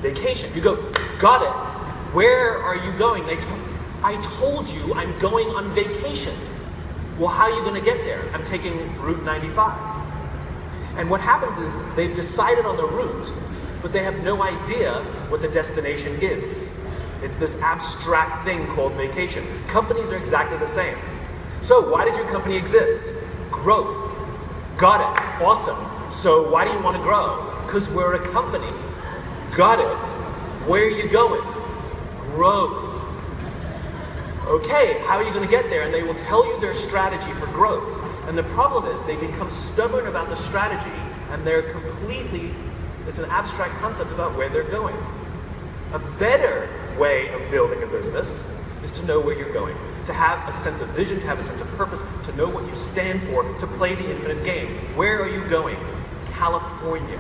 vacation. You go, got it. Where are you going? I told you I'm going on vacation. Well, how are you going to get there? I'm taking Route 95. And what happens is they've decided on the route, but they have no idea what the destination is. It's this abstract thing called vacation. Companies are exactly the same. So why does your company exist? Growth. Got it. Awesome. So why do you want to grow? Because we're a company. Got it. Where are you going? Growth. Okay, how are you going to get there? And they will tell you their strategy for growth. And the problem is they become stubborn about the strategy, and it's an abstract concept about where they're going. A better way of building a business is to know where you're going, to have a sense of vision, to have a sense of purpose, to know what you stand for, to play the infinite game. Where are you going? California.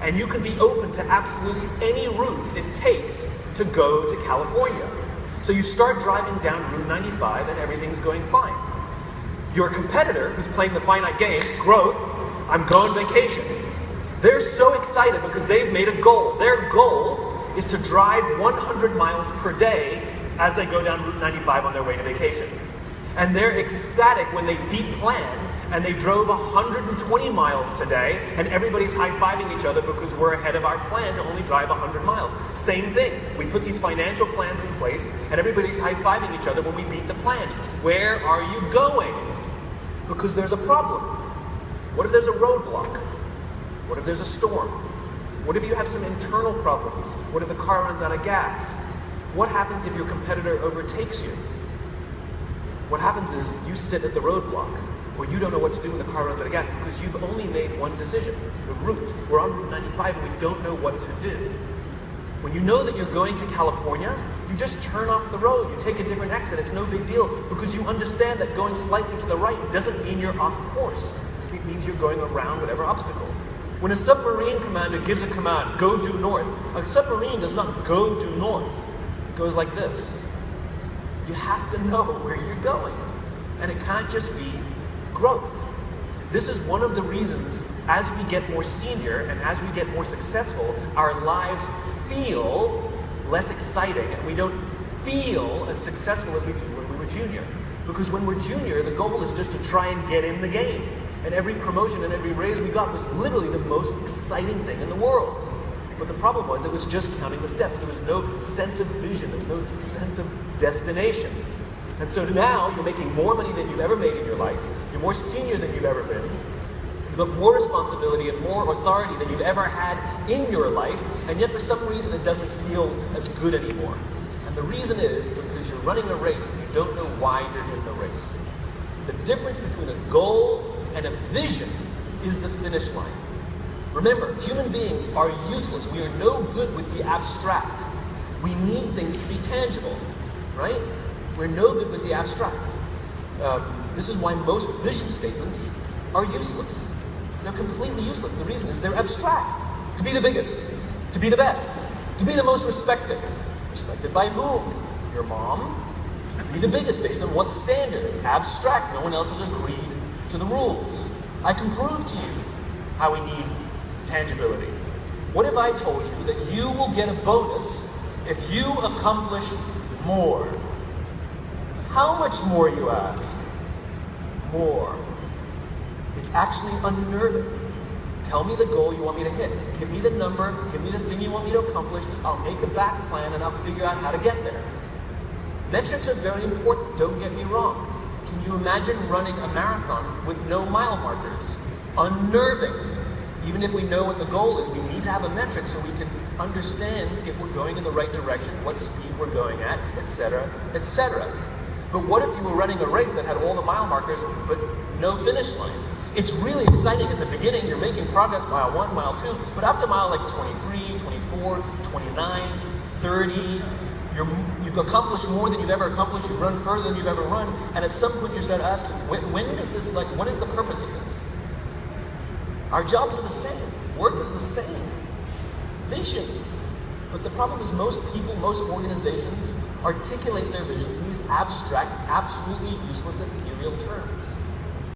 And you can be open to absolutely any route it takes to go to California. So you start driving down Route 95 and everything's going fine. Your competitor, who's playing the finite game, growth, I'm going vacation. They're so excited because they've made a goal. Their goal is to drive 100 miles per day as they go down Route 95 on their way to vacation. And they're ecstatic when they beat plan and they drove 120 miles today and everybody's high-fiving each other because we're ahead of our plan to only drive 100 miles. Same thing. We put these financial plans in place and everybody's high-fiving each other when we beat the plan. Where are you going? Because there's a problem. What if there's a roadblock? What if there's a storm? What if you have some internal problems? What if the car runs out of gas? What happens if your competitor overtakes you? What happens is you sit at the roadblock, or you don't know what to do when the car runs out of gas because you've only made one decision, the route. We're on Route 95 and we don't know what to do. When you know that you're going to California, you just turn off the road, you take a different exit, it's no big deal because you understand that going slightly to the right doesn't mean you're off course. It means you're going around whatever obstacle. When a submarine commander gives a command, go due north, a submarine does not go due north. It goes like this. You have to know where you're going. And it can't just be growth. This is one of the reasons as we get more senior and as we get more successful, our lives feel less exciting and we don't feel as successful as we do when we were junior. Because when we're junior, the goal is just to try and get in the game. And every promotion and every raise we got was literally the most exciting thing in the world. But the problem was it was just counting the steps. There was no sense of vision. There was no sense of destination. And so now you're making more money than you've ever made in your life. You're more senior than you've ever been. You've got more responsibility and more authority than you've ever had in your life. And yet for some reason it doesn't feel as good anymore. And the reason is because you're running a race and you don't know why you're in the race. The difference between a goal and a vision is the finish line. Remember, human beings are useless. We are no good with the abstract. We need things to be tangible, right? We're no good with the abstract. This is why most vision statements are useless. They're completely useless. The reason is they're abstract. To be the biggest, to be the best, to be the most respected. Respected by whom? Your mom? Be the biggest based on what standard? Abstract. No one else has agreed to the rules. I can prove to you how we need tangibility. What if I told you that you will get a bonus if you accomplish more? How much more, you ask? More. It's actually unnerving. Tell me the goal you want me to hit. Give me the number, give me the thing you want me to accomplish. I'll make a back plan and I'll figure out how to get there. Metrics are very important, don't get me wrong. Can you imagine running a marathon with no mile markers? Unnerving. Even if we know what the goal is, we need to have a metric so we can understand if we're going in the right direction, what speed we're going at, etc., etc. But what if you were running a race that had all the mile markers but no finish line? It's really exciting in the beginning, you're making progress, mile 1, mile 2, but after mile like 23, 24, 29, 30, you've accomplished more than you've ever accomplished, you've run further than you've ever run, and at some point you start asking, when does this, what is the purpose of this? Our jobs are the same, work is the same, vision. But the problem is most people, most organizations articulate their visions in these abstract, absolutely useless, ethereal terms.